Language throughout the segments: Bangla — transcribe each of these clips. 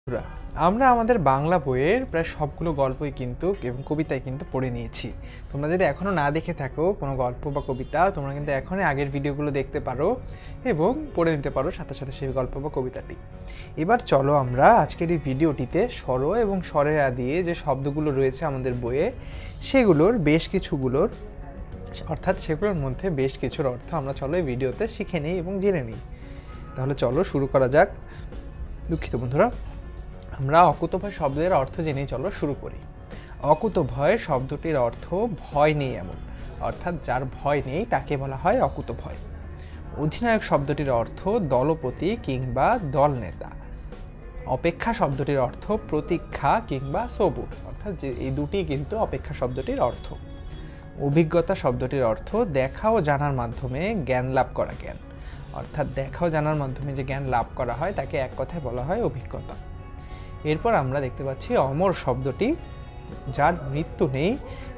বন্ধুরা, আমরা আমাদের বাংলা বইয়ের প্রায় সবগুলো গল্পই কিন্তু এবং কবিতায় কিন্তু পড়ে নিয়েছি। তোমরা যদি এখনও না দেখে থাকো কোনো গল্প বা কবিতা, তোমরা কিন্তু এখনই আগের ভিডিওগুলো দেখতে পারো এবং পড়ে নিতে পারো সাথে সাথে সেই গল্প বা কবিতাটি। এবার চলো আমরা আজকের এই ভিডিওটিতে স্বর এবং স্বরের দিয়ে যে শব্দগুলো রয়েছে আমাদের বইয়ে সেগুলোর বেশ কিছুগুলোর অর্থাৎ সেগুলোর মধ্যে বেশ কিছুর অর্থ আমরা চলো এই ভিডিওতে শিখে নিই এবং জেনে নিই। তাহলে চলো শুরু করা যাক। দুঃখিত বন্ধুরা, আমরা অকুতভয় শব্দের অর্থ জেনেই চলো শুরু করি। অকুতভয় শব্দটির অর্থ ভয় নেই এমন, অর্থাৎ যার ভয় নেই তাকে বলা হয় অকুতভয়। অধিনায়ক শব্দটির অর্থ দলপতি কিংবা দলনেতা। অপেক্ষা শব্দটির অর্থ প্রতীক্ষা কিংবা সবুর, অর্থাৎ যে এই দুটি কিন্তু অপেক্ষা শব্দটির অর্থ। অভিজ্ঞতা শব্দটির অর্থ দেখা ও জানার মাধ্যমে জ্ঞান লাভ করা জ্ঞান, অর্থাৎ দেখা ও জানার মাধ্যমে যে জ্ঞান লাভ করা হয় তাকে এক কথায় বলা হয় অভিজ্ঞতা। এরপর আমরা দেখতে পাচ্ছি অমর শব্দটি, যার মৃত্যু নেই,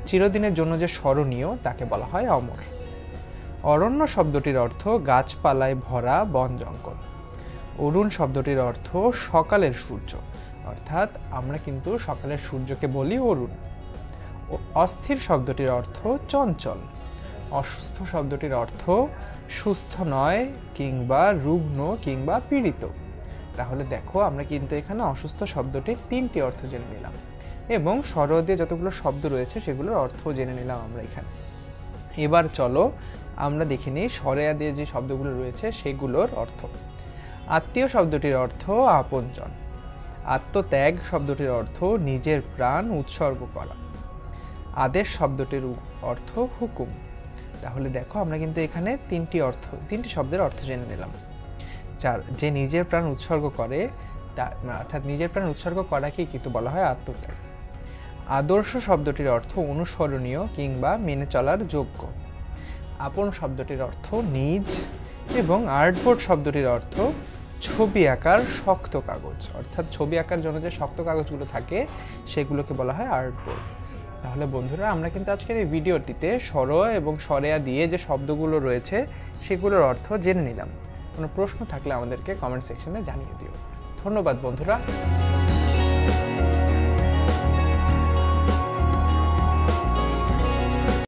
চিরদিনের জন্য যে স্মরণীয় তাকে বলা হয় অমর। অরণ্য শব্দটির অর্থ গাছপালায় ভরা বন জঙ্গল। অরুণ শব্দটির অর্থ সকালের সূর্য, অর্থাৎ আমরা কিন্তু সকালের সূর্যকে বলি অরুণ। অস্থির শব্দটির অর্থ চঞ্চল। অসুস্থ শব্দটির অর্থ সুস্থ নয় কিংবা রুগ্ন কিংবা পীড়িত। তাহলে দেখো আমরা কিন্তু এখানে অসুস্থ শব্দটির তিনটি অর্থ জেনে নিলাম এবং স্বর দিয়ে যতগুলো শব্দ রয়েছে সেগুলোর অর্থ জেনে নিলাম আমরা এখানে। এবার চলো আমরা দেখে নিই স্বরেয়া দিয়ে যে শব্দগুলো রয়েছে সেগুলোর অর্থ। আত্মীয় শব্দটির অর্থ আপনজন। আত্মত্যাগ শব্দটির অর্থ নিজের প্রাণ উৎসর্গ করা। আদেশ শব্দটির অর্থ হুকুম। তাহলে দেখো আমরা কিন্তু এখানে তিনটি শব্দের অর্থ জেনে নিলাম। যে নিজের প্রাণ উৎসর্গ করে অর্থাৎ নিজের প্রাণ উৎসর্গ করাকেই কিন্তু বলা হয় আত্মত্যাগ। আদর্শ শব্দটির অর্থ অনুসরণীয় কিংবা মেনে চলার যোগ্য। আপন শব্দটির অর্থ নিজ এবং আর্টবোর্ড শব্দটির অর্থ ছবি আঁকার শক্ত কাগজ, অর্থাৎ ছবি আঁকার জন্য যে শক্ত কাগজগুলো থাকে সেগুলোকে বলা হয় আর্টবোর্ড। তাহলে বন্ধুরা, আমরা কিন্তু আজকের এই ভিডিওটিতে স্বর এবং স্বরেয়া দিয়ে যে শব্দগুলো রয়েছে সেগুলোর অর্থ জেনে নিলাম। কোনো প্রশ্ন থাকলে আমাদেরকে কমেন্ট সেকশনে জানিয়ে দিও। ধন্যবাদ বন্ধুরা।